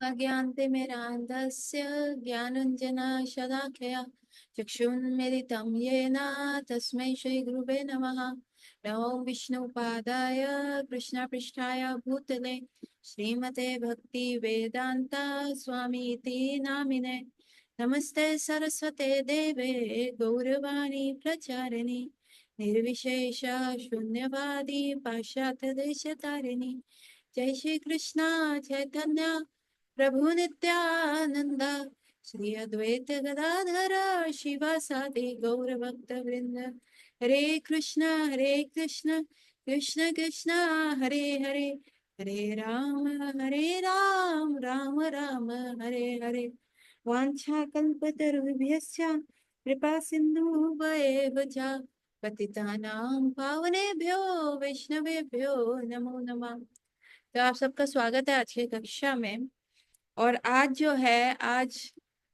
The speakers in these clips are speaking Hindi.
अज्ञानतिमिरान्धस्य ज्ञानञ्जनशलाकया चक्षुन्मिलितं येन तस्मै श्रीगुरुवे नमः। नमो विष्णुपादाय कृष्णपृष्ठाय भूतले श्रीमते भक्तिवेदान्त स्वामीति नामिने। नमस्ते सरस्वते देवे गौरवाणी प्रचारिणि निर्विशेष शून्यवादी पाश्चात्यदेशतारिणि। जय श्री कृष्णा चैतन्य प्रभु नित्यानंद श्री अद्वैत गदाधर शिवासादि गौर भक्त वृंद। हरे कृष्ण कृष्ण कृष्ण हरे हरे, हरे राम राम राम हरे हरे। वाञ्छाकल्पतरुभ्यश्च कृपा सिन्धुभ्येव च पतितानां पावनेभ्यो वैष्णवेभ्यो नमो नमः। तो आप सबका स्वागत है आज की कक्षा में। और आज जो है, आज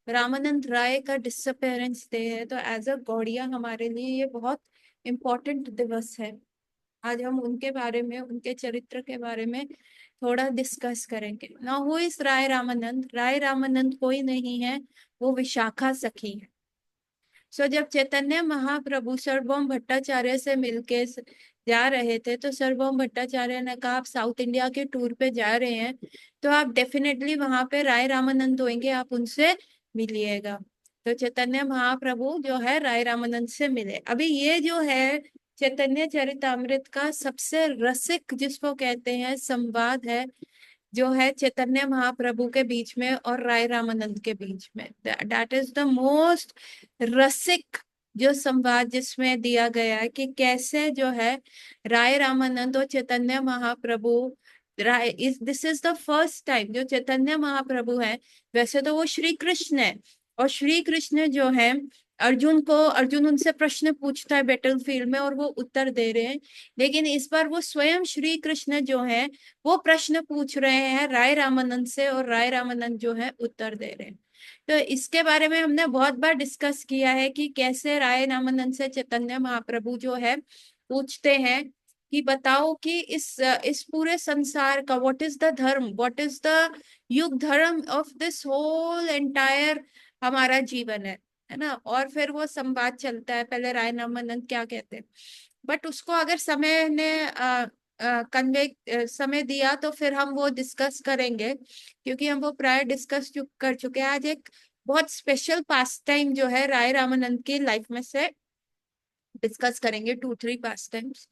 रामानंद राय का डिसअपेरेंस डे है, तो एज अ गौड़िया हमारे लिए ये बहुत इम्पोर्टेंट दिवस है। आज हम उनके बारे में, उनके चरित्र के बारे में थोड़ा डिस्कस करेंगे। नाउ हु इज राय रामानंद? राय रामानंद कोई नहीं है, वो विशाखा सखी है। जब चैतन्य महाप्रभु सर्वभौम भट्टाचार्य से मिलके जा रहे थे, तो सर्वभौम भट्टाचार्य ने कहा आप साउथ इंडिया के टूर पे जा रहे हैं, तो आप डेफिनेटली वहां पे राय रामानंद होंगे, आप उनसे मिलिएगा। तो चैतन्य महाप्रभु जो है राय रामानंद से मिले। अभी ये जो है चैतन्य चरितामृत का सबसे रसिक जिसको कहते हैं संवाद है, जो है चैतन्य महाप्रभु के बीच में और राय रामानंद के बीच में। दैट इज द मोस्ट रसिक जो संवाद जिसमें दिया गया है कि कैसे जो है राय रामानंद और Chaitanya Mahaprabhu, Rai is this is the first time जो चैतन्य महाप्रभु है, वैसे तो वो श्री कृष्ण है, और श्री कृष्ण जो है अर्जुन उनसे प्रश्न पूछता है बैटल फील्ड में और वो उत्तर दे रहे हैं, लेकिन इस बार वो स्वयं श्री कृष्ण जो है वो प्रश्न पूछ रहे हैं राय रामानंद से, और राय रामानंद जो है उत्तर दे रहे हैं। तो इसके बारे में हमने बहुत बार डिस्कस किया है कि कैसे राय रामानंद से चैतन्य महाप्रभु जो है पूछते हैं कि बताओ कि इस पूरे संसार का व्हाट इज द धर्म, व्हाट इज द युग धर्म ऑफ दिस होल एंटायर हमारा जीवन है ना। और फिर वो संवाद चलता है, पहले राय रामानंद क्या कहते हैं, बट उसको अगर समय ने कन्वे समय दिया तो फिर हम वो डिस्कस करेंगे, क्योंकि हम वो प्राय डिस्कस कर चुके हैं। आज एक बहुत स्पेशल पास टाइम जो है राय रामानंद की लाइफ में से डिस्कस करेंगे, 2-3 पास टाइम्स।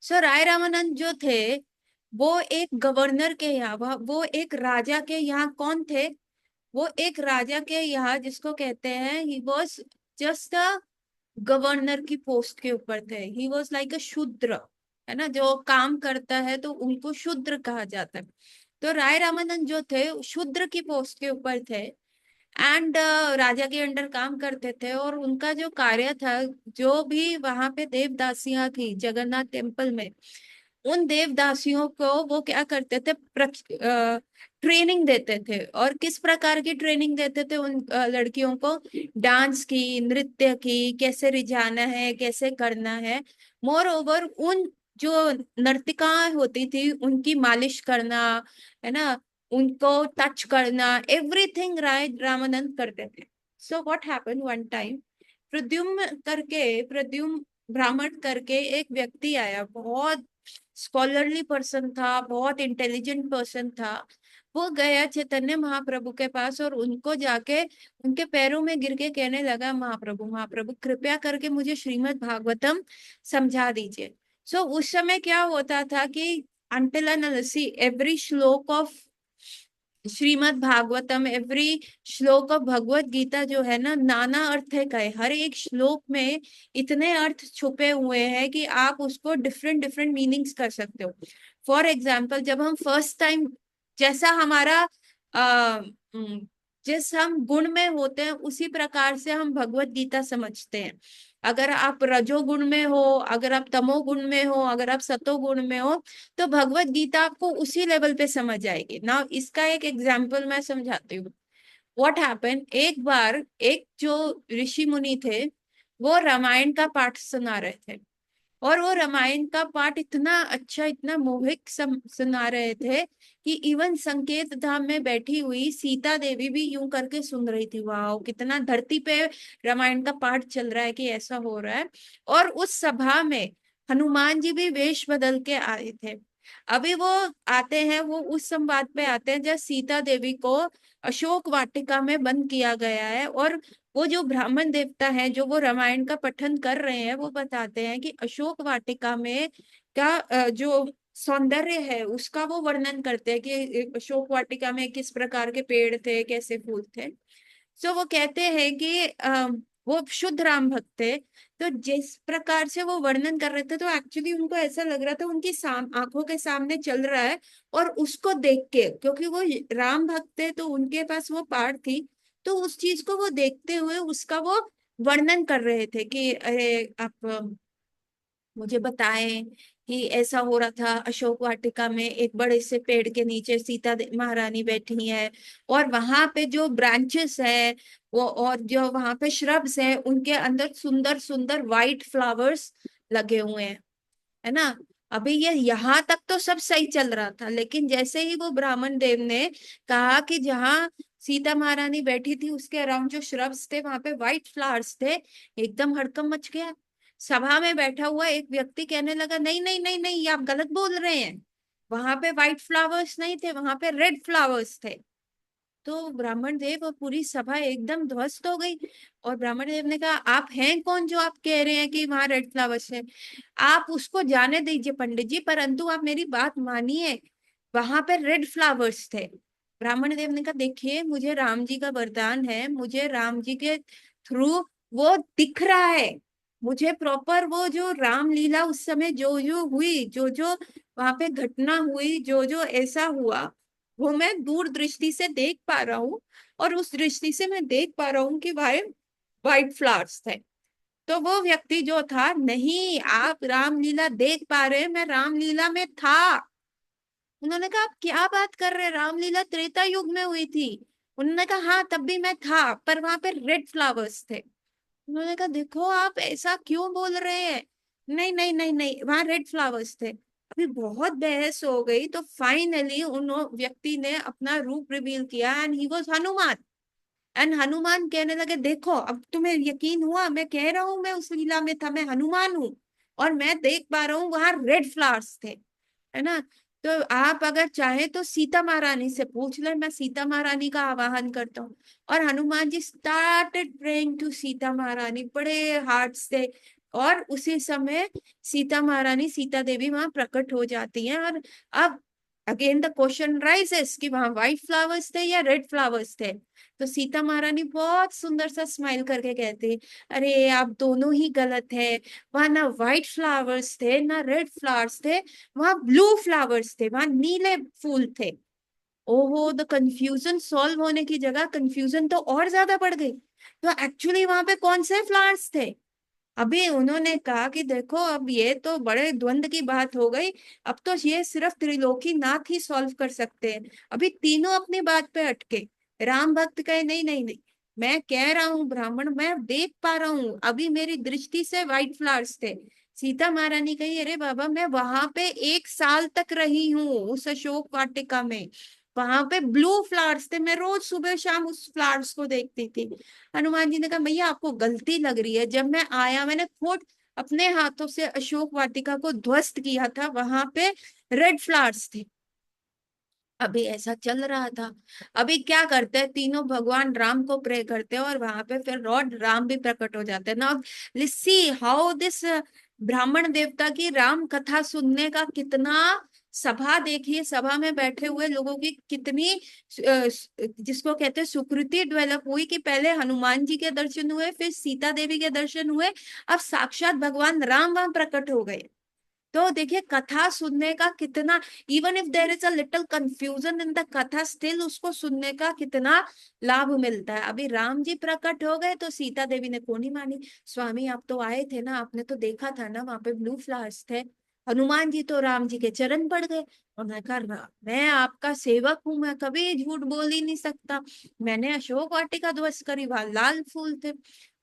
राय रामानंद जो थे वो एक गवर्नर के यहाँ, वो एक राजा के यहाँ कौन थे? वो एक राजा के यहाँ जिसको कहते हैं he was just a governor की पोस्ट के ऊपर थे। ही वॉज लाइक अ शूद्र, है ना, जो काम करता है तो उनको शूद्र कहा जाता है। तो राय रामानंद जो थे शूद्र की पोस्ट के ऊपर थे, एंड राजा के अंडर काम करते थे। और उनका जो कार्य था, जो भी वहां पे देवदासियां थी जगन्नाथ टेम्पल में, उन देवदासियों को वो क्या करते थे, ट्रेनिंग देते थे। और किस प्रकार की ट्रेनिंग देते थे उन लड़कियों को? डांस की, नृत्य की, कैसे रिझाना है, कैसे करना है। मोर ओवर उन जो नर्तिकाएं होती थी उनकी मालिश करना, है ना, उनको टच करना, एवरीथिंग राय रामानंद करते थे। So what happened one time, Pradyumna ब्राह्मण करके एक व्यक्ति आया, बहुत स्कॉलरली पर्सन था, बहुत इंटेलिजेंट पर्सन था। वो गया चैतन्य महाप्रभु के पास और उनको जाके उनके पैरों में गिर के कहने लगा, महाप्रभु महाप्रभु कृपया करके मुझे श्रीमद् भागवतम समझा दीजिए। उस समय क्या होता था कि until and unless every श्लोक ऑफ श्रीमद् भागवतम, एवरी श्लोक ऑफ भगवत गीता जो है ना, नाना अर्थ है कहे, हर एक श्लोक में इतने अर्थ छुपे हुए हैं कि आप उसको डिफरेंट डिफरेंट मीनिंग्स कर सकते हो। फॉर एग्जाम्पल, जब हम फर्स्ट टाइम, जैसा हमारा आ, जिस हम गुण में होते हैं उसी प्रकार से हम भगवत गीता समझते हैं। अगर आप रजोगुण में हो, अगर आप तमोगुण में हो, अगर आप सतोगुण में हो, तो भगवत गीता आपको उसी लेवल पे समझ आएगी ना। इसका एक एग्जाम्पल मैं समझाती हूँ। व्हाट हैपन, एक बार एक जो ऋषि मुनि थे वो रामायण का पाठ सुना रहे थे। और वो रामायण का पाठ इतना अच्छा, इतना मोहित सुना रहे थे कि इवन संकेत धाम में बैठी हुई सीता देवी भी यूं करके सुन रही थी, वाह कितना धरती पे रामायण का पाठ चल रहा है कि ऐसा हो रहा है। और उस सभा में हनुमान जी भी वेश बदल के आए थे। अभी वो आते हैं, वो उस संवाद पे आते हैं जब सीता देवी को अशोक वाटिका में बंद किया गया है। और वो जो ब्राह्मण देवता है जो वो रामायण का पठन कर रहे हैं, वो बताते हैं कि अशोक वाटिका में का जो सौंदर्य है उसका वो वर्णन करते हैं कि अशोक वाटिका में किस प्रकार के पेड़ थे, कैसे फूल थे। सो वो कहते हैं कि वो शुद्ध राम भक्त थे। तो जिस प्रकार से वो वर्णन कर रहे थे तो एक्चुअली उनको ऐसा लग रहा था उनकी आंखों के सामने चल रहा है। और उसको देख के, क्योंकि वो राम भक्त थे तो उनके पास वो पाठ थी, तो उस चीज को वो देखते हुए उसका वो वर्णन कर रहे थे कि अरे आप मुझे बताएं कि ऐसा हो रहा था अशोक वाटिका में, एक बड़े से पेड़ के नीचे सीता महारानी बैठी है। और वहां पे जो ब्रांचेस है वो, और जो वहां पे श्रब्स है, उनके अंदर सुंदर सुंदर वाइट फ्लावर्स लगे हुए हैं, है ना। अभी ये यहाँ तक तो सब सही चल रहा था, लेकिन जैसे ही वो ब्राह्मण देव ने कहा कि जहाँ सीता महारानी बैठी थी उसके अराउंड जो श्रब्स थे वहां पे व्हाइट फ्लावर्स थे, एकदम हड़कंप मच गया। सभा में बैठा हुआ एक व्यक्ति कहने लगा, नहीं नहीं नहीं नहीं, ये आप गलत बोल रहे हैं, वहां पे व्हाइट फ्लावर्स नहीं थे, वहां पे रेड फ्लावर्स थे। तो ब्राह्मण देव और पूरी सभा एकदम ध्वस्त हो गई। और ब्राह्मण देव ने कहा, आप हैं कौन जो आप कह रहे हैं कि वहां रेड फ्लावर्स है? आप उसको जाने दीजिए पंडित जी, परंतु आप मेरी बात मानिए, वहां पे रेड फ्लावर्स थे। ब्राह्मण देव ने कहा, देखिए मुझे राम जी का वरदान है, मुझे राम जी के थ्रू वो दिख रहा है। मुझे प्रॉपर वो जो रामलीला उस समय जो जो हुई, जो जो वहां पे घटना हुई, जो जो ऐसा हुआ, वो मैं दूर दृष्टि से देख पा रहा हूँ। और उस दृष्टि से मैं देख पा रहा हूँ कि भाई वाइट फ्लावर्स थे। तो वो व्यक्ति जो था, नहीं आप रामलीला देख पा रहे हैं, मैं रामलीला में था। उन्होंने कहा, आप क्या बात कर रहे हैं, रामलीला त्रेता युग में हुई थी। उन्होंने कहा, हाँ तब भी मैं था, पर वहां पे रेड फ्लावर्स थे। उन्होंने कहा, देखो आप ऐसा क्यों बोल रहे हैं? नहीं नहीं नहीं नहीं, वहां रेड फ्लावर्स थे। अभी बहुत बहस हो गई तो फाइनली उन व्यक्ति ने अपना रूप रिवील किया and he was Hanuman. And Hanuman कहने लगे, देखो अब तुम्हें यकीन हुआ, मैं कह रहा हूं मैं उस लीला में था, मैं हनुमान हूं और मैं देख पा रहा हूँ वहां रेड फ्लावर्स थे, है ना। तो आप अगर चाहे तो सीता महारानी से पूछ ले, मैं सीता महारानी का आवाहन करता हूँ। और Hanuman ji started praying to Sita महारानी बड़े हार्ट से। और उसी समय सीता महारानी, सीता देवी वहां प्रकट हो जाती हैं। और अब अगेन द क्वेश्चन राइजेस कि वहां व्हाइट फ्लावर्स थे या रेड फ्लावर्स थे। तो सीता महारानी बहुत सुंदर सा स्माइल करके कहती, अरे आप दोनों ही गलत है, वहां ना व्हाइट फ्लावर्स थे ना रेड फ्लावर्स थे, वहां ब्लू फ्लावर्स थे, वहां नीले फूल थे। ओहो, द कंफ्यूजन सॉल्व होने की जगह कंफ्यूजन तो और ज्यादा बढ़ गई। तो एक्चुअली वहां पे कौन से फ्लावर्स थे? अभी उन्होंने कहा कि देखो अब ये तो बड़े द्वंद की बात हो गई, अब तो ये सिर्फ त्रिलोकी नाथ ही सॉल्व कर सकते हैं। अभी तीनों अपनी बात पे अटके। राम भक्त कहे, नहीं नहीं नहीं, मैं कह रहा हूँ ब्राह्मण, मैं देख पा रहा हूँ, अभी मेरी दृष्टि से व्हाइट फ्लावर्स थे। सीता महारानी कही, अरे बाबा मैं वहां पे 1 साल तक रही हूँ उस अशोक वाटिका में, वहां पे ब्लू फ्लावर्स थे, मैं रोज सुबह शाम उस फ्लावर्स को देखती थी। हनुमान जी ने कहा, भैया आपको गलती लग रही है, जब मैं आया मैंने खुद अपने हाथों से अशोक वाटिका को ध्वस्त किया था, वहां पे रेड फ्लावर्स थे। अभी ऐसा चल रहा था। अभी क्या करते हैं, तीनों भगवान राम को प्रे करते हैं और वहां पे फिर लॉर्ड राम भी प्रकट हो जाते हैं। Now let's see how this ब्राह्मण देवता की राम कथा सुनने का कितना, सभा देखिए, सभा में बैठे हुए लोगों की कितनी जिसको कहते हैं सुकृति डेवलप हुई कि पहले हनुमान जी के दर्शन हुए, फिर सीता देवी के दर्शन हुए, अब साक्षात भगवान राम वहां प्रकट हो गए। तो देखिए कथा सुनने का कितना, even if there is a little confusion in the कथा, स्टिल उसको सुनने का कितना लाभ मिलता है। अभी राम जी प्रकट हो गए तो सीता देवी ने क्यों नहीं मानी, स्वामी आप तो आए थे ना, आपने तो देखा था ना वहां पे ब्लू फ्लावर्स थे। हनुमान जी तो राम जी के चरण पड़ गए और मैं कहा, मैं आपका सेवक हूं, मैं कभी झूठ बोल ही नहीं सकता, मैंने अशोक वाटिका ध्वस्त करी, वहां लाल फूल थे।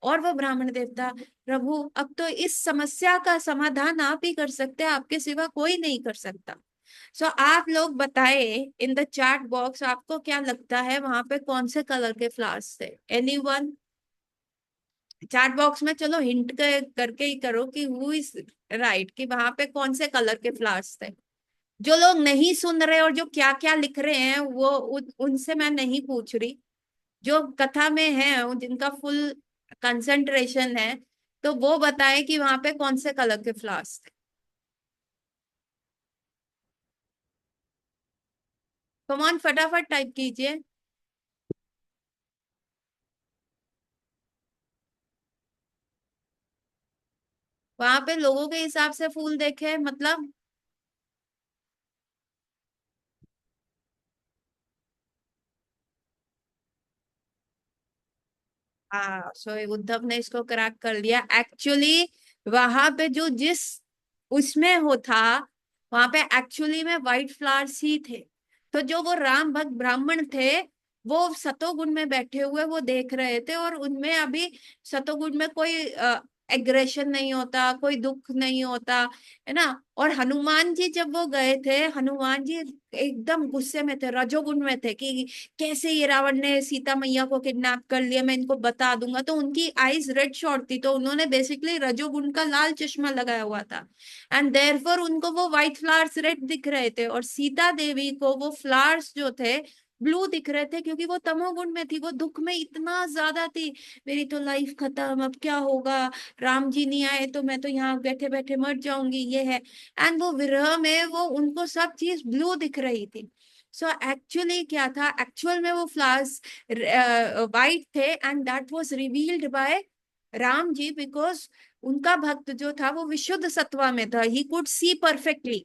और वो ब्राह्मण देवता, प्रभु अब तो इस समस्या का समाधान आप ही कर सकते हैं, आपके सिवा कोई नहीं कर सकता। सो आप लोग बताए इन द चैट बॉक्स, आपको क्या लगता है वहां पे कौन से कलर के फ्लावर्स थे? एनीवन? चैट बॉक्स में चलो हिंट करके ही करो कि हु इज राइट, कि वहां पे कौन से कलर के फ्लावर्स थे। जो लोग नहीं सुन रहे और जो क्या क्या लिख रहे हैं वो उनसे मैं नहीं पूछ रही, जो कथा में है जिनका फुल कंसंट्रेशन है, तो वो बताए कि वहां पे कौन से कलर के फ्लावर्स थे। कमान फटाफट टाइप कीजिए। वहां पे लोगों के हिसाब से फूल देखे मतलब? हाँ, सो उद्धव ने इसको क्रैक कर लिया एक्चुअली। वहां पे जो जिस उसमें हो था, वहां पे एक्चुअली में वाइट फ्लावर्स ही थे। तो जो वो राम भक्त ब्राह्मण थे, वो सतोगुण में बैठे हुए वो देख रहे थे, और उनमें अभी सतोगुण में कोई एग्रेशन नहीं होता, कोई दुख नहीं होता, है ना। और हनुमान जी जब वो गए थे, हनुमान जी एकदम गुस्से में थे, रजोगुण में थे कि कैसे ये रावण ने सीता मैया को किडनैप कर लिया, मैं इनको बता दूंगा। तो उनकी आईज रेड शॉट थी, तो उन्होंने बेसिकली रजोगुण का लाल चश्मा लगाया हुआ था, एंड देयरफॉर उनको वो व्हाइट फ्लावर्स रेड दिख रहे थे, और सीता देवी को वो फ्लावर्स जो थे ब्लू दिख रहे थे, क्योंकि वो तमोगुण में थी, वो दुख में इतना ज्यादा थी। मेरी तो लाइफ खत्म, अब क्या होगा, राम जी नहीं आए तो मैं तो यहाँ बैठे बैठे मर जाऊंगी, ये है। एंड वो विरह में वो उनको सब चीज ब्लू दिख रही थी। सो एक्चुअली क्या था, एक्चुअल में वो फ्लावर्स वाइट थे, and that was revealed by Ram ji, because उनका भक्त जो था वो विशुद्ध सत्वा में था, ही कुड सी परफेक्टली,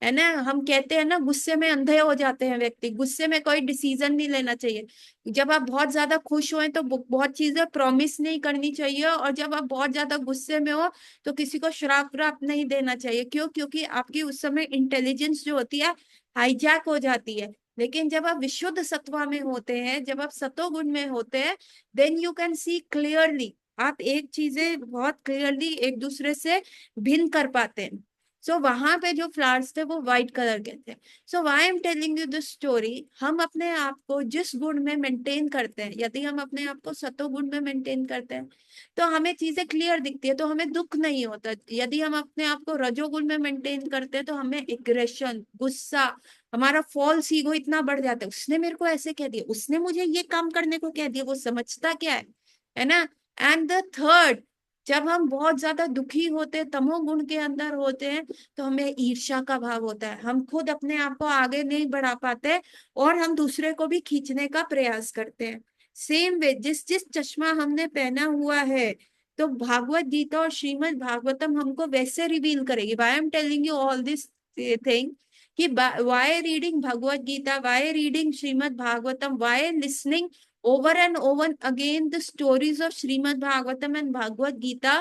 है ना। हम कहते हैं ना, गुस्से में अंधे हो जाते हैं व्यक्ति, गुस्से में कोई डिसीजन नहीं लेना चाहिए। जब आप बहुत ज्यादा खुश हों तो बहुत चीजें प्रॉमिस नहीं करनी चाहिए, और जब आप बहुत ज्यादा गुस्से में हो तो किसी को श्राप व्राप नहीं देना चाहिए। क्यों? क्योंकि आपकी उस समय इंटेलिजेंस जो होती है हाईजैक हो जाती है। लेकिन जब आप विशुद्ध सत्वा में होते हैं, जब आप सतोगुण में होते हैं, then you can see clearly, आप एक चीजें बहुत क्लियरली एक दूसरे से भिन्न कर पाते हैं। सो वहां पे जो फ्लावर्स थे वो व्हाइट कलर के थे। So why I am telling you this story, हम अपने आप को जिस गुण में मेंटेन करते हैं, यदि हम अपने आप को सतोगुण में मेंटेन करते हैं तो हमें चीजें क्लियर दिखती है, तो हमें दुख नहीं होता। यदि हम अपने आप को रजोगुण में मेंटेन करते हैं तो हमें एग्रेशन, गुस्सा, हमारा फॉल्स ईगो इतना बढ़ जाता है, उसने मेरे को ऐसे कह दिया, उसने मुझे ये काम करने को कह दिया, वो समझता क्या है ना। एंड द थर्ड, जब हम बहुत ज्यादा दुखी होते हैं, तमोगुण के अंदर होते हैं, तो हमें ईर्ष्या का भाव होता है, हम खुद अपने आप को आगे नहीं बढ़ा पाते, और हम दूसरे को भी खींचने का प्रयास करते हैं। सेम वे, जिस जिस चश्मा हमने पहना हुआ है, तो भागवत गीता और श्रीमद् भागवतम हमको वैसे रिवील करेगी। Why am telling you all this thing, कि why reading Bhagavad Gita, why reading Shrimad Bhagavatam, why listening over and over again the stories of Srimad Bhagavatam and Bhagavad Gita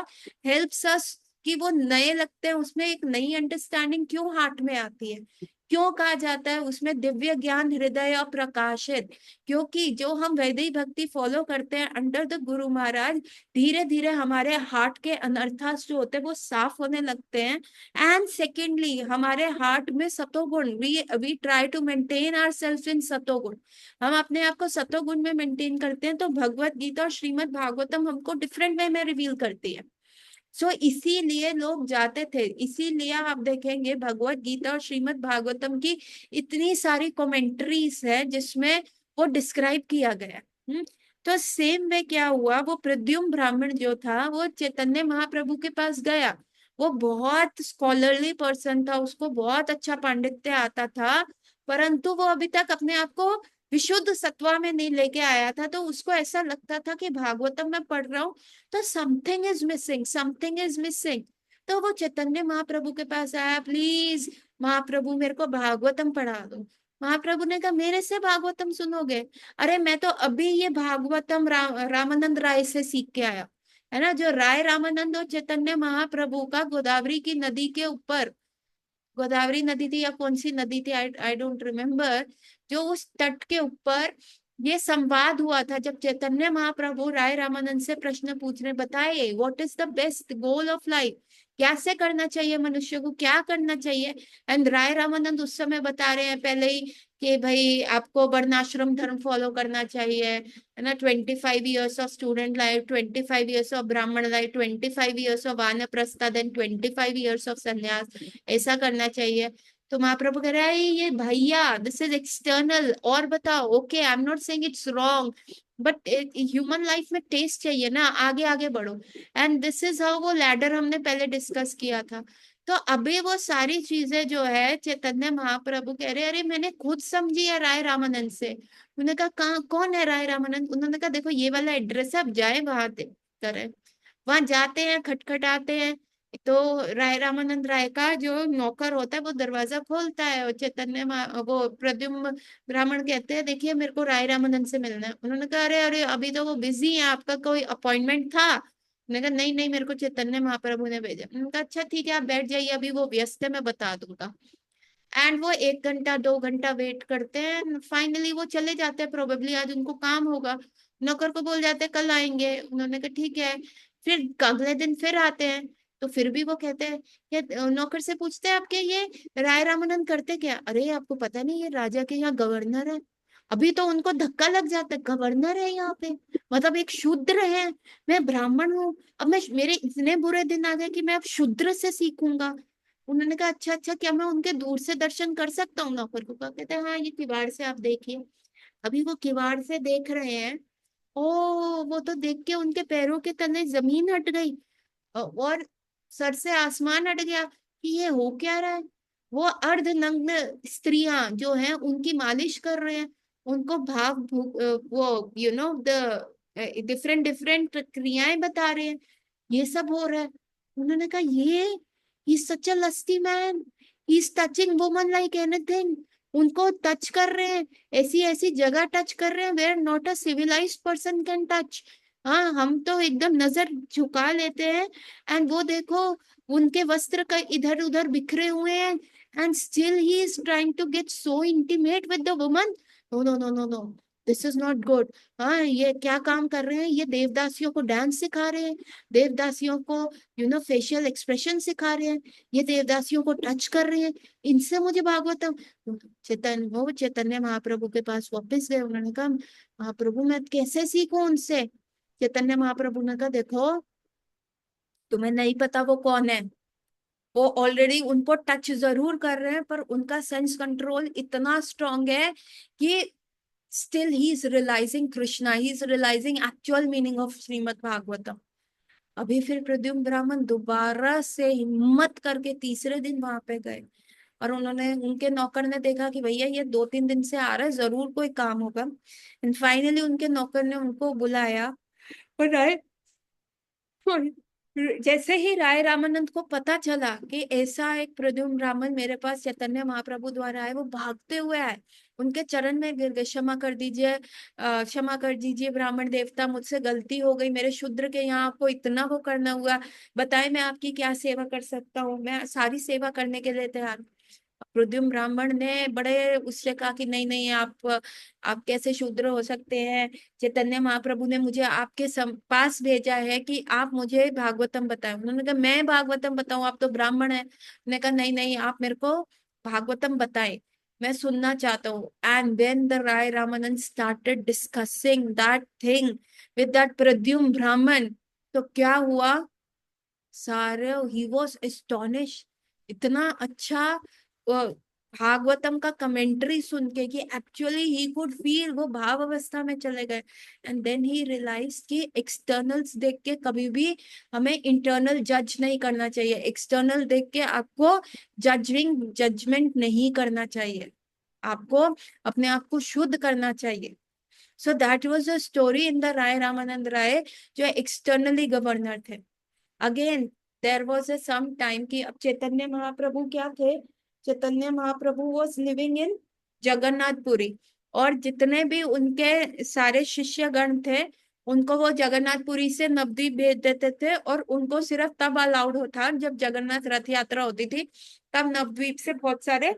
helps us, कि वो नए लगते हैं, उसमें एक नई अंडरस्टैंडिंग क्यों हार्ट में आती है, क्यों कहा जाता है उसमें दिव्य ज्ञान हृदय प्रकाशित। क्योंकि जो हम वैदिक भक्ति फॉलो करते हैं अंडर द गुरु महाराज, धीरे धीरे हमारे हार्ट के अनर्थास जो होते हैं वो साफ होने लगते हैं। एंड सेकेंडली, हमारे हार्ट में सतोगुण, we try to maintain our self in सतोगुण, हम अपने आप को सतोगुण में मेंटेन करते हैं, तो भगवत गीता और श्रीमद् भागवतम हमको डिफरेंट वे में रिवील करती है। सो इसीलिए लोग जाते थे, इसीलिए आप देखेंगे भगवत गीता और श्रीमद् भागवतम की इतनी सारी कमेंट्रीज है जिसमें वो डिस्क्राइब किया गया। तो सेम वे क्या हुआ, वो प्रद्युम्न ब्राह्मण जो था वो चैतन्य महाप्रभु के पास गया, वो बहुत स्कॉलरली पर्सन था, उसको बहुत अच्छा पांडित्य आता था, परंतु वो अभी तक अपने आप को विशुद्ध सत्वा में नहीं लेके आया था। तो उसको ऐसा लगता था कि भागवतम में पढ़ रहा हूँ तो something is missing, something is missing. तो वो चैतन्य महाप्रभु के पास आया, प्लीज महाप्रभु मेरे को भागवतम पढ़ा दो। महाप्रभु ने कहा मेरे से भागवतम सुनोगे? अरे मैं तो अभी ये भागवतम रामानंद राय से सीख के आया, है ना। जो राय रामानंद और चैतन्य महाप्रभु का गोदावरी की नदी के ऊपर, गोदावरी नदी थी या कौन सी नदी थी, आई डोंट रिमेम्बर, जो उस तट के ऊपर ये संवाद हुआ था जब चैतन्य महाप्रभु राय रामानंद से प्रश्न पूछ रहे, बताइए what is the best goal of life, कैसे करना चाहिए मनुष्य को, क्या करना चाहिए। एंड राय रामानंद उस समय बता रहे हैं पहले ही कि भाई आपको वर्णाश्रम धर्म फॉलो करना चाहिए, है ना। 25 years of student life, 25 years of ब्राह्मण लाइफ, 25 years ऑफ वानप्रस्थ, देन 25 years ऑफ संन्यास, ऐसा करना चाहिए। तो महाप्रभु कह रहा है ये भैया दिस इज एक्सटर्नल, और बताओ। Okay, I am not saying it's wrong, but human life में टेस्ट चाहिए ना, आगे आगे बढ़ो। एंड दिस इज हाउ, वो लैडर हमने पहले डिस्कस किया था। तो अभी वो सारी चीजें जो है चैतन्य महाप्रभु कह रहे, अरे मैंने खुद समझी है राय रामानंद से। उन्होंने कहा कहाँ, कौन है राय रामानंद। उन्होंने कहा देखो ये वाला एड्रेस है, आप जाए वहां करें। वहां जाते हैं, खटखटाते हैं, तो राय रामानंद राय का जो नौकर होता है वो दरवाजा खोलता है, और वो प्रद्युम्न ब्राह्मण कहते हैं देखिए मेरे को राय रामानंद से मिलना है। उन्होंने कहा अरे अरे अभी तो वो बिजी है, आपका कोई अपॉइंटमेंट था। उन्होंने कहा नहीं नहीं, मेरे को चैतन्य महाप्रभु ने भेजा। उन्होंने कहा अच्छा ठीक है आप बैठ जाइए, अभी वो व्यस्त है मैं बता दूंगा। एंड वो 1 घंटा 2 घंटा वेट करते हैं, फाइनली वो चले जाते हैं, प्रोबेबली आज उनको काम होगा। नौकर को बोल जाते हैं कल आएंगे, उन्होंने कहा ठीक है। फिर अगले दिन फिर आते हैं, तो फिर भी वो कहते हैं, ये नौकर से पूछते हैं आपके ये राय रामानंद करते क्या। अरे आपको पता नहीं ये राजा के यहाँ गवर्नर है। अभी तो उनको धक्का लग जाता है, गवर्नर है यहाँ पे, मतलब एक शूद्र है, मैं ब्राह्मण हूँ, अब मैं, मेरे इतने बुरे दिन आ गए कि मैं अब शूद्र से सीखूंगा। उन्होंने कहा अच्छा अच्छा, क्या मैं उनके दूर से दर्शन कर सकता हूँ। नौकर को कहा, कहते हैं हाँ ये किवाड़ से आप देखिए। अभी वो किवाड़ से देख रहे हैं, ओ वो तो देख के उनके पैरों के तले जमीन हट गई, और सर से आसमान हट गया कि ये हो क्या रहा है। वो अर्धनग्न स्त्रियां जो हैं उनकी मालिश कर रहे हैं, उनको वो द डिफरेंट डिफरेंट क्रियाएं बता रहे हैं, ये सब हो रहा है। उन्होंने कहा ये he such a lusty man, he is touching woman like anything. उनको टच कर रहे हैं, ऐसी ऐसी जगह टच कर रहे हैं where not a civilised person can touch. हाँ हम तो एकदम नजर झुका लेते हैं, एंड वो देखो उनके वस्त्र का इधर उधर बिखरे हुए हैं, and still he is trying to get so intimate with the woman. No no no no no, this is not good. हाँ ये क्या काम कर रहे हैं, ये देवदासियों को डांस सिखा रहे हैं, देवदासियों को फेशियल एक्सप्रेशन सिखा रहे हैं, ये देवदासियों को टच कर रहे हैं, इनसे मुझे भागवतम। वो चैतन्य महाप्रभु के पास वापस गए, उन्होंने कहा महाप्रभु मैं कैसे सीखूं उनसे। चैतन्य महाप्रभु ने कहा देखो तुम्हें नहीं पता वो कौन है, वो ऑलरेडी उनको टच जरूर कर रहे हैं, पर उनका सेंस कंट्रोल इतना स्ट्रांग है कि still he is realising Krishna, he is realising actual meaning of Shrimad Bhagavatam. अभी फिर प्रद्युम्न ब्राह्मण दोबारा से हिम्मत करके तीसरे दिन वहां पे गए, और उन्होंने, उनके नौकर ने देखा कि भैया ये 2-3 दिन से आ रहा है, जरूर कोई काम होगा। एंड फाइनली उनके नौकर ने उनको बुलाया, और जैसे ही राय रामानंद को पता चला कि ऐसा एक प्रद्युम्न ब्राह्मण मेरे पास चैतन्य महाप्रभु द्वारा आए, वो भागते हुए आए, उनके चरण में गिर गए, क्षमा कर दीजिए, क्षमा कर दीजिए ब्राह्मण देवता, मुझसे गलती हो गई, मेरे शूद्र के यहाँ आपको इतना वो करना हुआ, बताए मैं आपकी क्या सेवा कर सकता हूँ, मैं सारी सेवा करने के लिए तैयार हूँ। प्रद्युम्न ब्राह्मण ने बड़े उससे कहा कि नहीं नहीं, आप कैसे शूद्र हो सकते हैं, चैतन्य महाप्रभु ने मुझे आपके पास भेजा है कि आप मुझे भागवतम बताएं। उन्होंने कहा मैं भागवतम बताऊं, आप तो ब्राह्मण है। उन्होंने कहा नहीं नहीं, आप मेरे को भागवतम बताएं, मैं सुनना चाहता हूँ। And then the Rai Ramananda started discussing that thing with that Pradyumna ब्राह्मण। तो क्या हुआ, सारे ही वॉज एस्टोनिश, इतना अच्छा भागवतम का कमेंट्री सुन के कि एक्चुअली ही कुड फील, वो भाव अवस्था में चले गए। एंड देन ही रियलाइज कि एक्सटर्नल्स देख के कभी भी हमें इंटरनल जज नहीं करना चाहिए, एक्सटर्नल देख के आपको जजमेंट नहीं करना चाहिए, आपको अपने आप को शुद्ध करना चाहिए। So that was a story in the Rai Ramanand Rai, जो एक्सटर्नली गवर्नर थे। Again there was a some time कि अब चैतन्य महाप्रभु क्या थे, Chaitanya Mahaprabhu was living in Jagannathpuri, और जितने भी उनके सारे शिष्यगण थे उनको वो जगन्नाथपुरी से नवद्वीप भेज देते थे, और उनको सिर्फ तब अलाउड होता जब जगन्नाथ रथ यात्रा होती थी, तब नवद्वीप से बहुत सारे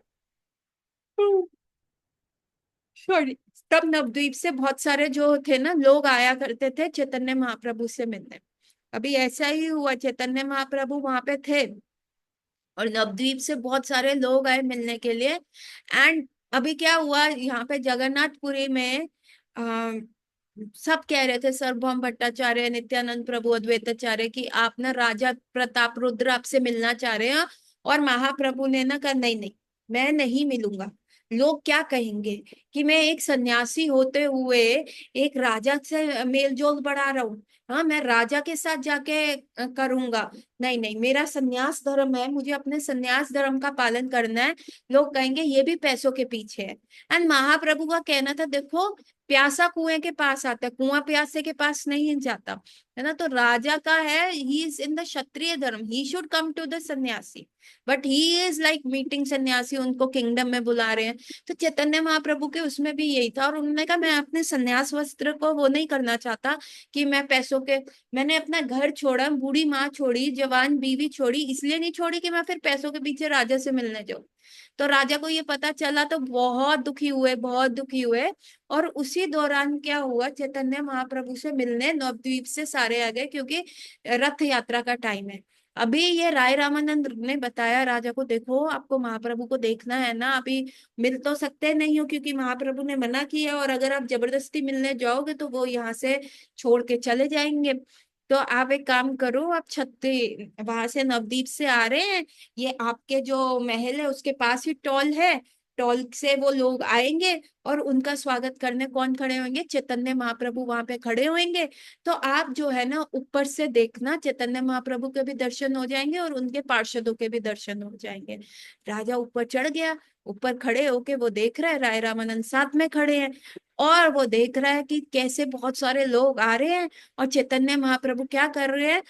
सॉरी, तब नवद्वीप से बहुत सारे जो थे ना लोग आया करते थे चैतन्य महाप्रभु से मिलने। अभी ऐसा ही हुआ, चैतन्य महाप्रभु वहां पे थे और नवद्वीप से बहुत सारे लोग आए मिलने के लिए। एंड अभी क्या हुआ यहाँ पे जगन्नाथपुरी में, आ, सब कह रहे थे, सर्वभौम भट्टाचार्य, नित्यानंद प्रभु, अद्वैताचार्य, कि आप ना राजा प्रताप रुद्र आपसे मिलना चाह रहे हैं। और महाप्रभु ने ना कहा नहीं नहीं, मैं नहीं मिलूंगा। लोग क्या कहेंगे कि मैं एक सन्यासी होते हुए एक राजा से मेल जोल बढ़ा रहा हूँ। हाँ, मैं राजा के साथ जाके करूंगा। नहीं नहीं, मेरा सन्यास धर्म है, मुझे अपने सन्यास धर्म का पालन करना है। लोग कहेंगे ये भी पैसों के पीछे है। एंड महाप्रभु का कहना था, देखो प्यासा कुएं के पास आता है, कुआं प्यासे के पास नहीं जाता, है ना। तो राजा का है, he is in the kshatriya dharma, he should come to the sannyasi, but he is like meeting sannyasi, उनको किंगडम में बुला रहे हैं। तो चैतन्य महाप्रभु के उसमें भी यही था, और उन्होंने कहा मैं अपने सन्यास वस्त्र को वो नहीं करना चाहता कि मैं पैसों के, मैंने अपना घर छोड़ा, बूढ़ी माँ छोड़ी, जवान बीवी छोड़ी, इसलिए नहीं छोड़ी कि मैं फिर पैसों के पीछे राजा से मिलने जाऊं। तो राजा को ये पता चला तो बहुत दुखी हुए, बहुत दुखी हुए। और उसी दौरान क्या हुआ, चैतन्य महाप्रभु से मिलने नवद्वीप से सारे आ गए, क्योंकि रथ यात्रा का टाइम है। अभी ये राय रामानंद ने बताया राजा को, देखो आपको महाप्रभु को देखना है ना, अभी मिल तो सकते नहीं हो क्योंकि महाप्रभु ने मना किया, और अगर आप जबरदस्ती मिलने जाओगे तो वो यहाँ से छोड़ के चले जाएंगे। तो आप एक काम करो, आप छत्ती वहां से नवदीप से आ रहे हैं, ये आपके जो महल है उसके पास ही टॉल है, टॉल से वो लोग आएंगे और उनका स्वागत करने कौन खड़े होंगे, चैतन्य महाप्रभु वहां पे खड़े होंगे। तो आप जो है ना ऊपर से देखना, चैतन्य महाप्रभु के भी दर्शन हो जाएंगे और उनके पार्षदों के भी दर्शन हो जाएंगे। राजा ऊपर चढ़ गया, ऊपर खड़े होके वो देख रहा है, राय रामानंद साथ में खड़े हैं, और वो देख रहा है कि कैसे बहुत सारे लोग आ रहे हैं और चैतन्य महाप्रभु क्या कर रहे हैं,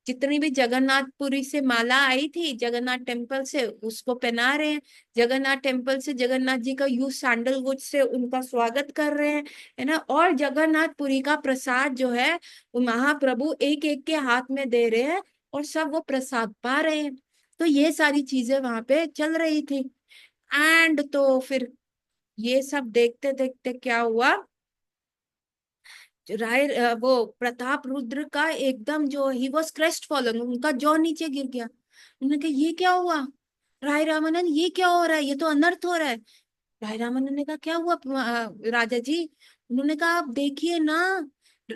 जितनी भी जगन्नाथपुरी से माला आई थी जगन्नाथ टेम्पल से उसको पहना रहे हैं, जगन्नाथ टेम्पल से जगन्नाथ जी का यूज सैंडलवुड से उनका स्वागत कर रहे हैं, है ना। और जगन्नाथपुरी का प्रसाद जो है वो महाप्रभु एक एक के हाथ में दे रहे हैं और सब वो प्रसाद पा रहे हैं। तो ये सारी चीजें वहां पे चल रही थी। एंड तो फिर ये सब देखते देखते क्या हुआ, वो प्रताप रुद्र का एकदम जो ही वॉज क्रेस्ट फॉलन, उनका जॉ नीचे गिर गया। उन्होंने कहा ये क्या हुआ, राय रामानंद ये क्या हो रहा है, ये तो अनर्थ हो रहा है। राय रामानंद ने कहा क्या हुआ राजा जी। उन्होंने कहा आप देखिए ना,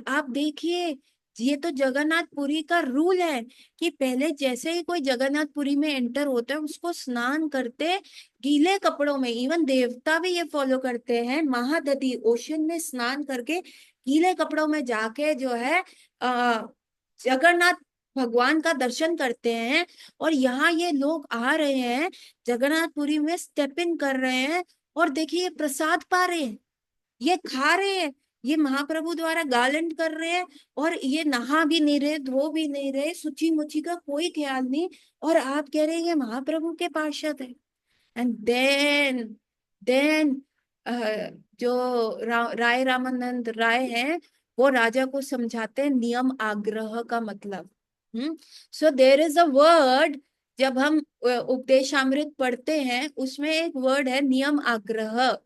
आप देखिए, ये तो जगन्नाथपुरी का रूल है कि पहले जैसे ही कोई जगन्नाथपुरी में एंटर होता है उसको स्नान करते गीले कपड़ों में, इवन देवता भी ये फॉलो करते हैं, महादधि ओशन में स्नान करके गीले कपड़ों में जाके जो है जगन्नाथ भगवान का दर्शन करते हैं। और यहाँ ये लोग आ रहे हैं, जगन्नाथपुरी में स्टेप इन कर रहे हैं, और देखिए ये प्रसाद पा रहे हैं, ये खा रहे हैं, ये महाप्रभु द्वारा गार्लैंड कर रहे हैं, और ये नहा भी नहीं रहे, धो भी नहीं रहे, शुचि मुचि का कोई ख्याल नहीं, और आप कह रहे हैं ये महाप्रभु के पार्षद है। एंड देन जो राय रामानंद राय हैं वो राजा को समझाते हैं नियम आग्रह का मतलब। सो देर इज अ वर्ड, जब हम उपदेशामृत पढ़ते हैं उसमें एक वर्ड है नियम आग्रह।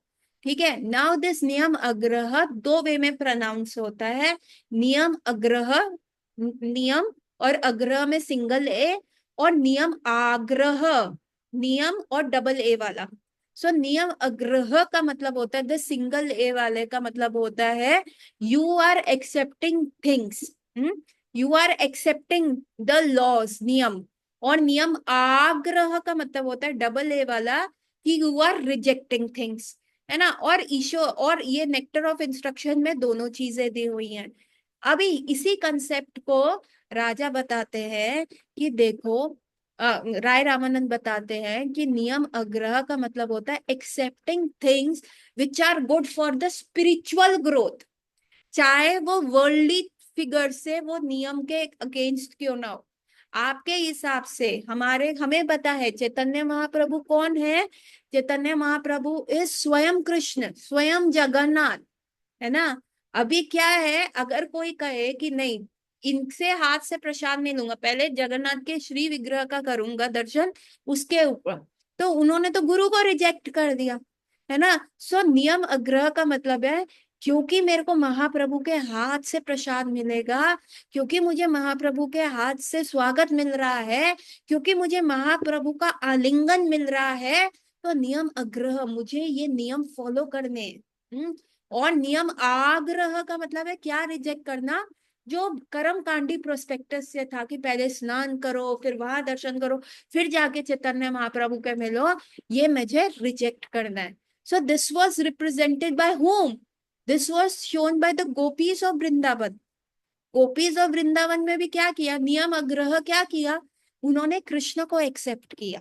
ठीक है, नाउ दिस नियम आग्रह दो वे में प्रोनाउंस होता है, नियम आग्रह, नियम और आग्रह में सिंगल ए, और नियम आग्रह, नियम और डबल ए वाला। सो नियम आग्रह का मतलब होता है, द सिंगल ए वाले का मतलब होता है you are accepting things, you are accepting the laws, नियम। और नियम आग्रह का मतलब होता है डबल ए वाला, कि यू आर रिजेक्टिंग थिंग्स, है ना। और ईशो और ये नेक्टर ऑफ इंस्ट्रक्शन में दोनों चीजें दी हुई हैं। अभी इसी कंसेप्ट को राजा बताते हैं कि देखो, राय रामानंद बताते हैं कि नियम आग्रह का मतलब होता है accepting things which are good for the spiritual growth, चाहे वो वर्ल्डली फिगर से वो नियम के अगेंस्ट क्यों ना हो। आपके हिसाब से हमारे हमें पता है चैतन्य महाप्रभु कौन है, चैतन्य महाप्रभु इज स्वयं कृष्ण, स्वयं जगन्नाथ, है ना। अभी क्या है, अगर कोई कहे कि नहीं इनसे हाथ से प्रसाद नहीं लूंगा, पहले जगन्नाथ के श्री विग्रह का करूंगा दर्शन उसके ऊपर, तो उन्होंने तो गुरु को रिजेक्ट कर दिया। है ना। सो नियम अग्रह का मतलब है क्योंकि मेरे को महाप्रभु के हाथ से प्रसाद मिलेगा, क्योंकि मुझे महाप्रभु के हाथ से स्वागत मिल रहा है, क्योंकि मुझे महाप्रभु का आलिंगन मिल रहा है, तो नियम अग्रह, मुझे ये नियम फॉलो करने। और नियम आग्रह का मतलब है क्या, रिजेक्ट करना। जो कर्म कांडी प्रोस्पेक्टस से था कि पहले स्नान करो, फिर वहां दर्शन करो, फिर जाके चैतन्य महाप्रभु के मिलो, ये मुझे रिजेक्ट करना है। So this was represented by whom? This was shown by the gopis of Vrindavan. Gopis of Vrindavan में भी क्या किया, नियम अग्रह क्या किया, उन्होंने कृष्ण को एक्सेप्ट किया।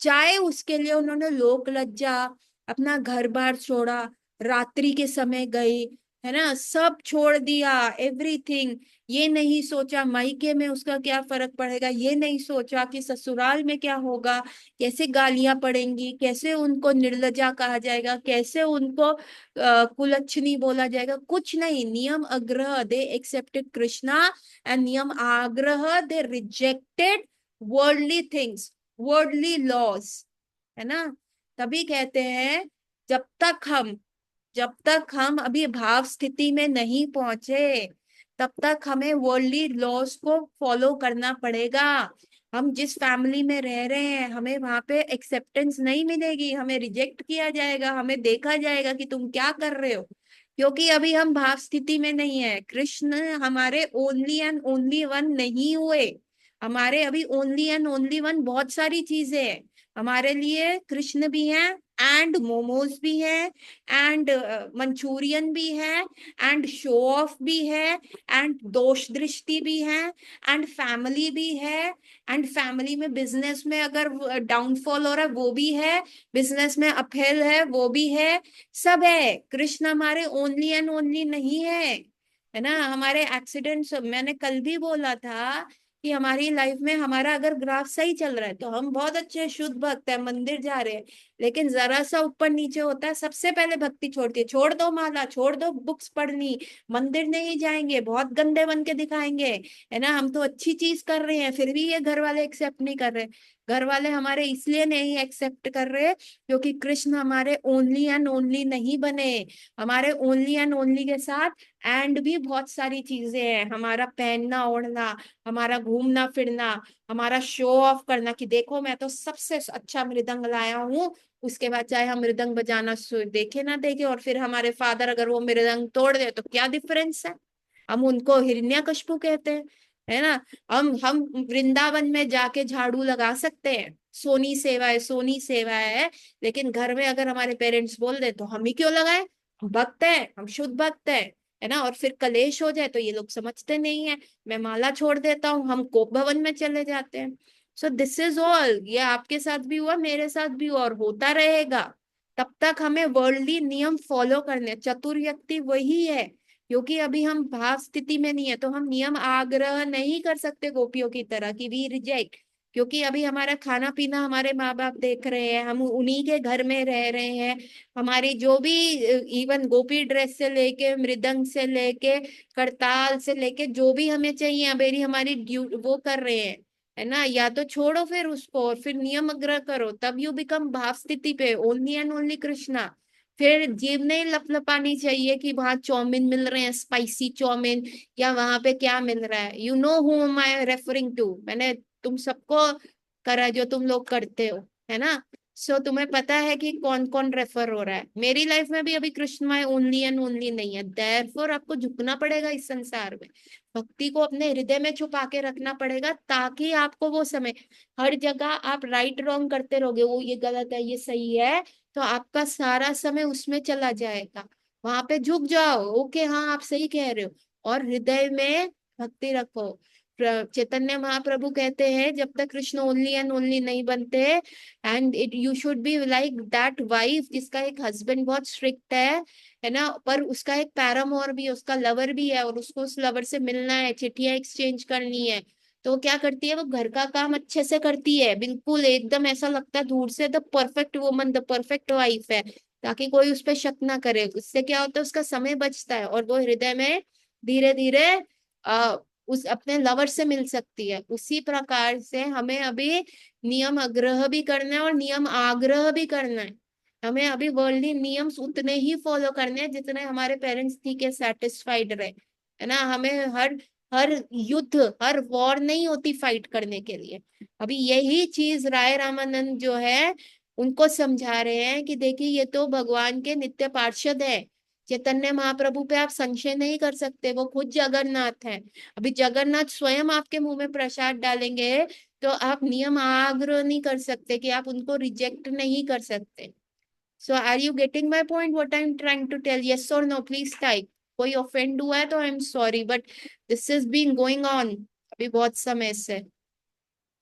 चाहे उसके लिए उन्होंने लोक लज्जा, अपना घर बार छोड़ा, रात्रि के समय गई, है ना, सब छोड़ दिया, एवरीथिंग। ये नहीं सोचा मायके में उसका क्या फर्क पड़ेगा, ये नहीं सोचा कि ससुराल में क्या होगा, कैसे गालियां पड़ेंगी, कैसे उनको निर्लजा कहा जाएगा, कैसे उनको कुलच्छनी बोला जाएगा, कुछ नहीं। नियम अग्रह, दे एक्सेप्टेड कृष्णा, एंड नियम आग्रह, they rejected worldly things, worldly laws, है ना। तभी कहते हैं जब तक हम जब तक हम अभी भाव स्थिति में नहीं पहुंचे, तब तक हमें वर्ल्डली लॉज को फॉलो करना पड़ेगा। हम जिस फैमिली में रह रहे हैं, हमें वहां पे एक्सेप्टेंस नहीं मिलेगी, हमें रिजेक्ट किया जाएगा, हमें देखा जाएगा कि तुम क्या कर रहे हो, क्योंकि अभी हम भाव स्थिति में नहीं है। कृष्ण हमारे ओनली एंड ओनली वन नहीं हुए। हमारे अभी ओनली एंड ओनली वन बहुत सारी चीजें हैं हमारे लिए। कृष्ण भी है, एंड मोमोज भी है, एंड मंचूरियन भी है, एंड शो ऑफ भी है, एंड दोष दृष्टि भी है, एंड फैमिली भी है, एंड फैमिली में बिजनेस में अगर डाउनफॉल हो रहा है वो भी है, बिजनेस में अपहेल है वो भी है, सब है। कृष्ण हमारे ओनली एंड ओनली नहीं है ना। हमारे एक्सीडेंट्स, मैंने कल भी बोला था कि हमारी लाइफ में हमारा अगर ग्राफ सही चल रहा है तो हम बहुत अच्छे शुद्ध भक्त है, मंदिर जा रहे हैं, लेकिन जरा सा ऊपर नीचे होता है, सबसे पहले भक्ति छोड़ती है, छोड़ दो माला, छोड़ दो बुक्स पढ़नी, मंदिर नहीं जाएंगे, बहुत गंदे बन के दिखाएंगे, है ना। हम तो अच्छी चीज कर रहे हैं फिर भी ये घर वाले एक्सेप्ट नहीं कर रहे। घर वाले हमारे इसलिए नहीं एक्सेप्ट कर रहे क्योंकि कृष्ण हमारे ओनली एंड ओनली नहीं बने। हमारे ओनली एंड ओनली के साथ एंड भी बहुत सारी चीजें हैं, हमारा पहनना ओढ़ना, हमारा घूमना फिरना, हमारा शो ऑफ करना कि देखो मैं तो सबसे अच्छा मृदंग लाया हूँ। उसके बाद चाहे हम मृदंग बजाना देखे ना देखे, और फिर हमारे फादर अगर वो मृदंग तोड़ दे तो क्या डिफरेंस है, हम उनको हिरण्यकशिपु कहते हैं, है ना। हम वृंदावन में जाके झाड़ू लगा सकते हैं, सोनी सेवा है, सोनी सेवा है, लेकिन घर में अगर हमारे पेरेंट्स बोल दे तो हम ही क्यों लगाए, हम भक्त हैं, हम शुद्ध भक्त हैं, है ना। और फिर कलेश हो जाए तो ये लोग समझते नहीं है, मैं माला छोड़ देता हूँ, हम कोप भवन में चले जाते हैं। सो दिस इज ऑल, ये आपके साथ भी हुआ, मेरे साथ भी हुआ, और होता रहेगा। तब तक हमें वर्ल्डली नियम फॉलो करने, चतुर व्यक्ति वही है, क्योंकि अभी हम भाव स्थिति में नहीं है तो हम नियम आग्रह नहीं कर सकते गोपियों की तरह कि वी रिजेक्ट, क्योंकि अभी हमारा खाना पीना हमारे माँ बाप देख रहे हैं, हम उन्हीं के घर में रह रहे हैं। हमारी जो भी, इवन गोपी ड्रेस से लेके, मृदंग से लेके, करताल से लेके, जो भी हमें चाहिए अबेरी हमारी वो कर रहे हैं, है ना। या तो छोड़ो फिर उसको और फिर नियम अग्रह करो, तब यू बिकम भाव स्थिति पे ओनली एंड ओनली कृष्णा। फिर जीभ नहीं लपलपानी चाहिए कि वहां चाउमीन मिल रहे हैं, स्पाइसी चाउमीन, या वहां पे क्या मिल रहा है। You know who am I referring to, मैंने तुम सबको करा जो तुम लोग करते हो, है ना। सो तुम्हें पता है कि कौन कौन रेफर हो रहा है। मेरी लाइफ में भी अभी कृष्णमय ओनली एंड ओनली नहीं है, देयरफॉर आपको झुकना पड़ेगा इस संसार में, भक्ति को अपने हृदय में छुपा के रखना पड़ेगा, ताकि आपको वो समय, हर जगह आप राइट रॉन्ग करते रहोगे, वो ये गलत है ये सही है, तो आपका सारा समय उसमें चला जाएगा। वहां पे झुक जाओ, ओके हाँ आप सही कह रहे हो, और हृदय में भक्ति रखो। चैतन्य महाप्रभु कहते हैं जब तक कृष्ण ओनली एंड ओनली नहीं बनते, and it you should be like that wife जिसका एक हस्बैंड बहुत स्ट्रिक्ट है ना, पर उसका एक पैरामोर भी है, उसका लवर भी है, और उसको उस लवर से मिलना है, चिट्ठियां एक्सचेंज करनी है, तो वो क्या करती है, वो घर का काम अच्छे से करती है, बिल्कुल एकदम ऐसा लगता है दूर से the perfect woman, the perfect wife है, ताकि कोई उस पर शक ना करे। उससे क्या होता है, उसका समय बचता है, और वो हृदय में धीरे धीरे उस अपने लवर से मिल सकती है। उसी प्रकार से हमें अभी नियम अग्रह भी करना है और नियम आग्रह भी करना है। हमें अभी वर्ल्डली नियम्स उतने ही फॉलो करने हैं जितने हमारे पेरेंट्स थी के सेटिस्फाइड रहे, है ना। हमें हर हर युद्ध, हर वॉर नहीं होती फाइट करने के लिए। अभी यही चीज राय रामानंद जो है उनको समझा रहे हैं कि देखिए ये तो भगवान के नित्य पार्षद है। चैतन्य महाप्रभु पे आप संशय नहीं कर सकते, वो खुद जगन्नाथ है। अभी जगन्नाथ स्वयं आपके मुंह में प्रसाद डालेंगे तो आप नियम आग्रह नहीं कर सकते कि आप उनको रिजेक्ट नहीं कर सकते। So are you getting my point? What I'm trying to tell? Yes or no? Please type. कोई ऑफेंड हुआ है तो I am sorry, but this is being going on अभी बहुत समय से।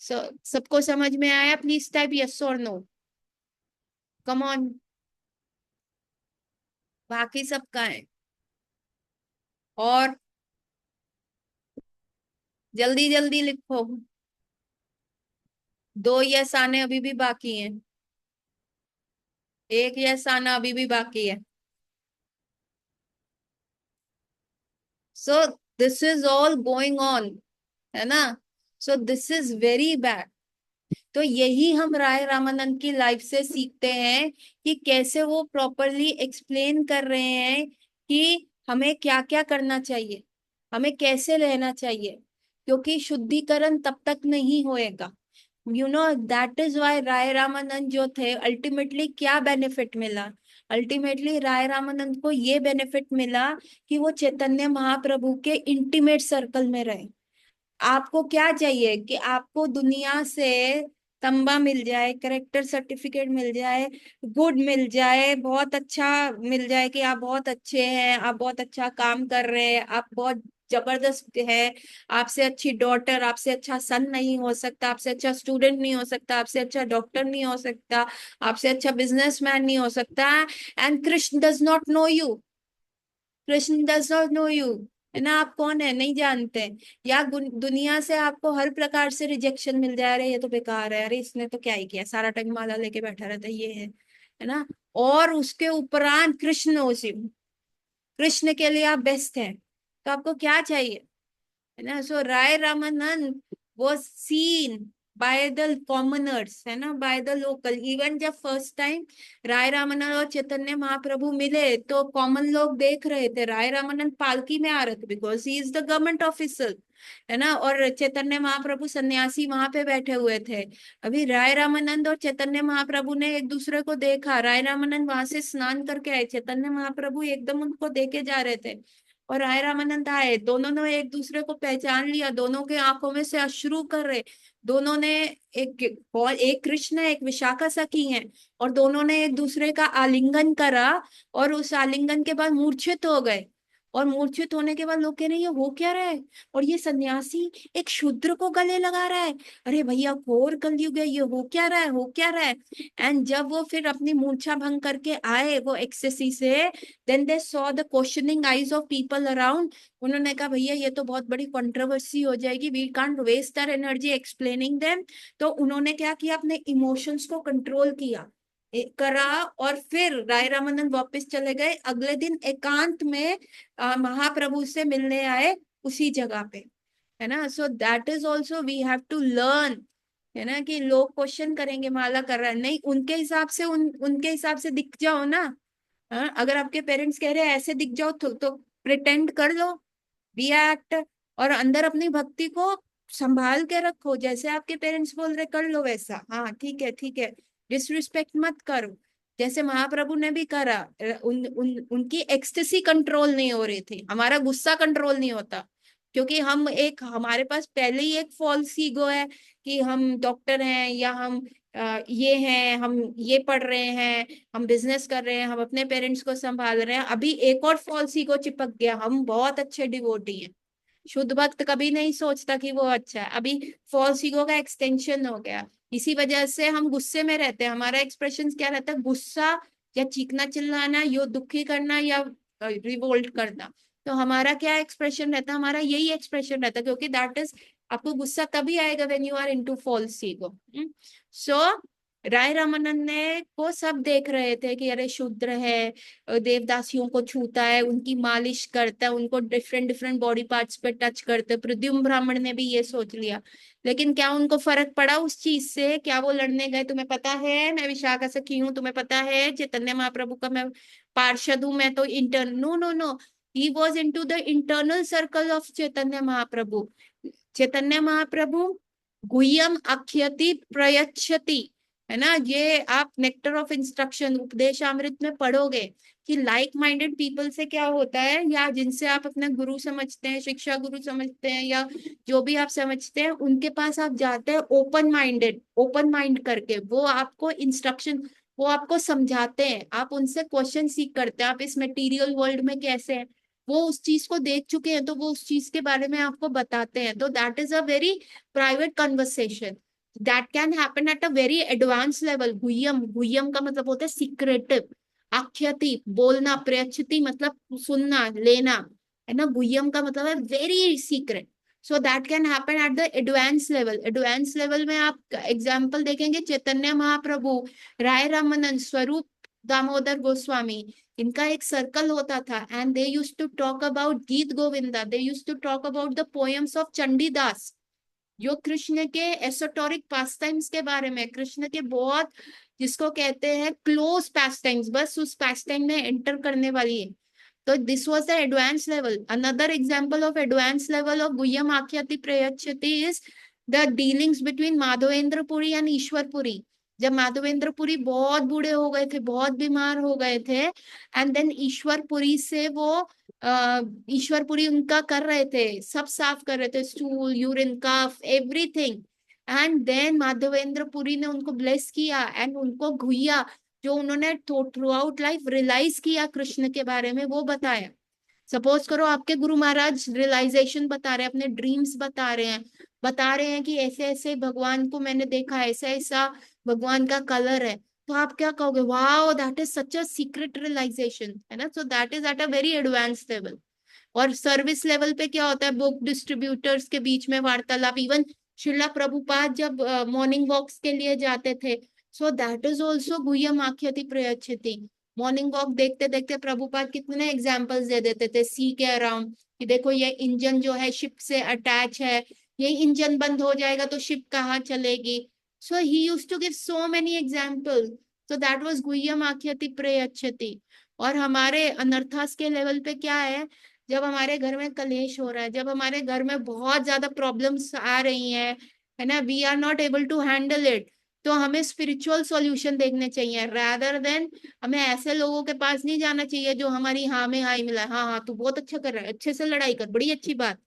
सबको समझ में आया? प्लीज टाइप यस और नो। Come on. बाकी सबका है। और जल्दी जल्दी लिखो। दो यस आने अभी भी बाकी हैं। एक यस आना अभी भी बाकी है। So this is all going on, है ना। सो दिस इज वेरी बैड। तो यही हम राय रामानंद की लाइफ से सीखते हैं कि कैसे वो प्रॉपरली एक्सप्लेन कर रहे हैं कि हमें क्या क्या करना चाहिए, हमें कैसे रहना चाहिए, क्योंकि शुद्धिकरण तब तक नहीं होएगा। दैट इज वाई राय रामानंद जो थे अल्टीमेटली क्या बेनिफिट मिला। अल्टीमेटली राय रामानंद को ये बेनिफिट मिला कि वो चैतन्य महाप्रभु के इंटीमेट सर्कल में रहे। आपको क्या चाहिए कि आपको दुनिया से तंबा मिल जाए, करेक्टर सर्टिफिकेट मिल जाए, गुड मिल जाए, बहुत अच्छा मिल जाए कि आप बहुत अच्छे हैं, आप बहुत अच्छा काम कर रहे हैं, आप बहुत जबरदस्त है, आपसे अच्छी डॉटर, आपसे अच्छा सन नहीं हो सकता, आपसे अच्छा स्टूडेंट नहीं हो सकता, आपसे अच्छा डॉक्टर नहीं हो सकता, आपसे अच्छा बिजनेसमैन नहीं हो सकता। And Krishna does not know you. Krishna does not know you, है ना। आप कौन है नहीं जानते। या दुनिया से आपको हर प्रकार से रिजेक्शन मिल जाए, अरे ये तो बेकार है, अरे इसने तो क्या ही किया, सारा टाइम माला लेके बैठा रहता है, ये है ना। और उसके उपरांत कृष्ण उसी, कृष्ण के लिए आप बेस्ट हैं, तो आपको क्या चाहिए, है ना। सो Rai Ramanand was seen by the commoners, है ना, by the local। इवन जब फर्स्ट टाइम राय रामानंद और चैतन्य महाप्रभु मिले तो कॉमन लोग देख रहे थे राय रामानंद पालकी में आ रहे थे, because he is the government officer, है ना। और चैतन्य महाप्रभु सन्यासी वहां पे बैठे हुए थे। अभी राय रामानंद और चैतन्य महाप्रभु ने एक दूसरे को देखा, राय रामानंद वहां से स्नान करके आए, चैतन्य महाप्रभु एकदम उनको देखे जा रहे थे, और राय रामानंद आए, दोनों ने एक दूसरे को पहचान लिया, दोनों के आंखों में से अश्रु कर रहे। दोनों ने एक कृष्ण है, एक विशाखा सखी है, और दोनों ने एक दूसरे का आलिंगन करा, और उस आलिंगन के बाद मूर्छित हो गए। और मूर्छित होने के बाद लोग कह रहे हैं ये हो क्या रहा है, और ये सन्यासी एक शूद्र को गले लगा रहा है, अरे भैया घोर कलयुग है, ये हो क्या रहा है, हो क्या रहा है। एंड जब वो फिर अपनी मूर्छा भंग करके आए वो एक्सेसी से, then they saw the questioning eyes of people around. उन्होंने कहा भैया ये तो बहुत बड़ी कंट्रोवर्सी हो जाएगी, we can't waste our energy explaining them. तो उन्होंने क्या किया, अपने इमोशंस को कंट्रोल किया, करा, और फिर राय रामानंद वापस चले गए, अगले दिन एकांत में महाप्रभु से मिलने आए उसी जगह पे, है ना। So that is also we have to learn, है ना, कि लोग क्वेश्चन करेंगे माला कर रहा है, नहीं उनके हिसाब से उनके हिसाब से दिख जाओ ना। हाँ, अगर आपके पेरेंट्स कह रहे हैं ऐसे दिख जाओ तो प्रिटेंड कर लो, बी एक्ट, और अंदर अपनी भक्ति को संभाल के रखो, जैसे आपके पेरेंट्स बोल रहे कर लो वैसा, हाँ ठीक है ठीक है, डिसरिस्पेक्ट मत करो। जैसे महाप्रभु ने भी करा, उनकी एक्सटेसी कंट्रोल नहीं हो रही थी, हमारा गुस्सा कंट्रोल नहीं होता, क्योंकि हम एक, हमारे पास पहले ही एक फॉल्स ईगो है कि हम डॉक्टर हैं, या हम ये हैं, हम ये पढ़ रहे हैं, हम बिजनेस कर रहे हैं, हम अपने पेरेंट्स को संभाल रहे हैं। अभी एक और फॉल्स ईगो चिपक गया, हम बहुत अच्छे डिवोटी हैं। शुद्ध भक्त कभी नहीं सोचता कि वो अच्छा है, अभी फॉल्स ईगो का एक्सटेंशन हो गया। इसी वजह से हम गुस्से में रहते हैं, हमारा एक्सप्रेशन क्या रहता है, गुस्सा, या चीखना चिल्लाना, या दुखी करना, या रिवोल्ट करना। तो हमारा क्या एक्सप्रेशन रहता है, हमारा यही एक्सप्रेशन रहता है, क्योंकि दैट इज, आपको गुस्सा तभी आएगा when you are into false ego. So Rai Ramanand ने को सब देख रहे थे कि अरे शूद्र है, देवदासियों को छूता है, उनकी मालिश करता है, उनको डिफरेंट डिफरेंट बॉडी पार्ट्स पे टच करते। प्रद्युम्न ब्राह्मण ने भी ये सोच लिया, लेकिन क्या उनको फर्क पड़ा उस चीज से? क्या वो लड़ने गए? तुम्हें पता है मैं विशाखा सखी हूँ, तुम्हें पता है चैतन्य महाप्रभु का मैं पार्षद हूँ, मैं तो inter no no no, he was in to the internal circle of Chaitanya Mahaprabhu. Chaitanya Mahaprabhu गुह्यम अख्यति प्रयच्छति, है ना, ये आप नेक्टर ऑफ इंस्ट्रक्शन उपदेशामृत में पढ़ोगे कि लाइक माइंडेड पीपल से क्या होता है, या जिनसे आप अपना गुरु समझते हैं, शिक्षा गुरु समझते हैं, या जो भी आप समझते हैं, उनके पास आप जाते हैं ओपन माइंडेड, ओपन माइंड करके, वो आपको इंस्ट्रक्शन, वो आपको समझाते हैं, आप उनसे क्वेश्चन सीख करते हैं, आप इस मटेरियल वर्ल्ड में कैसे हैं, वो उस चीज को देख चुके हैं, तो वो उस चीज के बारे में आपको बताते हैं। तो that is a very private conversation, that can happen at a very advance level. गुह्यम, गुह्यम का मतलब होता है सीक्रेटिव, आख्याति बोलना, प्रयच्छति मतलब सुनना लेना, है ना, गुह्यम का मतलब है very secret. So that can happen at the advance level. Advance level में आप एग्जाम्पल देखेंगे चैतन्य महाप्रभु, राय रामानंद, स्वरूप दामोदर गोस्वामी, इनका एक सर्कल होता था, and they used to talk about Geet Govinda, they used to talk about the poems of Chandidas, जो कृष्ण के एसोटोरिक पास टाइम्स के बारे में, कृष्ण के बहुत, जिसको कहते हैं क्लोज पास टाइम्स, बस उस पास टाइम में एंटर करने वाली है। तो this was the advance level. Another example of advance level of गुह्यम आख्याति प्रयच्छति is the dealings between Madhavendra Puri and Ishwar Puri. जब माधवेंद्र पुरी बहुत बूढ़े हो गए थे, बहुत बीमार हो गए थे, एंड देन ईश्वर पुरी से वो ईश्वरपुरी उनका कर रहे थे, सब साफ कर रहे थे, stool, urine, cough, everything, and then Madhavendra Puri ने उनको ब्लेस किया, एंड उनको घुइया जो उन्होंने थ्रू आउट लाइफ रियलाइज किया कृष्ण के बारे में, वो बताया। सपोज करो आपके गुरु महाराज रियलाइजेशन बता रहे हैं, अपने ड्रीम्स बता रहे हैं, बता रहे हैं कि ऐसे ऐसे भगवान को मैंने देखा, ऐसा ऐसा भगवान का कलर है, तो आप क्या कहोगे? Wow, that is such a secret realisation, है ना। So that is at a very advance level. और सर्विस लेवल पे क्या होता है? बुक डिस्ट्रीब्यूटर्स के बीच में वार्तालाप, इवन शिला प्रभुपाद जब मॉर्निंग वॉक्स के लिए जाते थे, सो दैट इज ऑल्सो गुह्यम आख्याति प्रयच्छति। मॉर्निंग वॉक देखते देखते प्रभुपाद कितने एग्जाम्पल्स दे देते थे सी के अराउंड, कि देखो ये इंजन जो है शिप से अटैच है, ये इंजन बंद हो जाएगा तो शिप कहाँ चलेगी। So he used to give so many example. So that was गुह्यम आख्याति प्रयच्छति। और हमारे अनर्थास के लेवल पे क्या है? जब हमारे घर में कलेश हो रहा है, जब हमारे घर में बहुत ज्यादा प्रॉब्लम्स आ रही हैं, है ना, we are not able to handle it, तो हमें स्पिरिचुअल सॉल्यूशन देखने चाहिए, रादर देन हमें ऐसे लोगों के पास नहीं जाना चाहिए जो हमारी हाँ में हाँ ही मिला, हाँ हाँ तू बहुत अच्छा कर रहा है, अच्छे से लड़ाई कर, बड़ी अच्छी बात,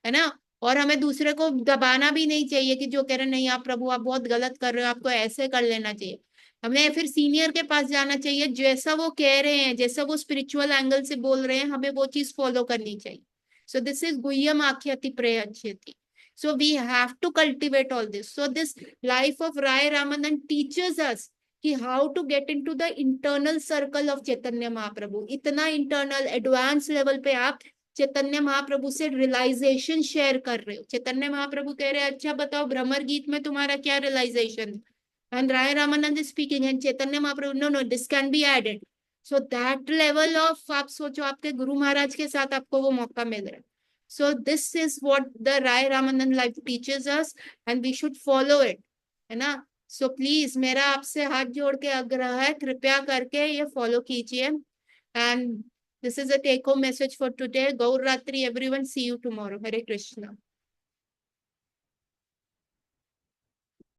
है ना। और हमें दूसरे को दबाना भी नहीं चाहिए कि जो कह रहे नहीं आप प्रभु आप बहुत गलत कर रहे हो, आपको ऐसे कर लेना चाहिए। हमें फिर सीनियर के पास जाना चाहिए, जैसा वो कह रहे हैं, जैसा वो स्पिरिचुअल एंगल से बोल रहे हैं, हमें वो चीज फॉलो करनी चाहिए। सो दिस इज गुह्यम आख्याति प्रयच्छति। So we have to cultivate all this. So this life of Rai Ramanand teaches us कि how to get into the internal circle of Chaitanya Mahaprabhu. इतना इंटरनल एडवांस लेवल पे आप चैतन्य महाप्रभु से रियलाइजेशन शेयर कर रहे हो। चैतन्य महाप्रभु कह रहे हैं अच्छा बताओ भ्रमर गीत में तुम्हारा क्या realisation, and Rai Ramananda speaking, and Chaitanya Mahaprabhu no no this can be added. So that level of, आप सोचो आपके गुरु महाराज के साथ आपको वो मौका मिल रहा है। So this is what the Rai Ramananda life teaches us, and we should follow it, है ना। सो प्लीज मेरा आपसे हाथ जोड़ के आग्रह है, कृपया करके ये फॉलो कीजिए। And this is a take home message for today. Gaur Ratri, everyone. See you tomorrow. Hare Krishna.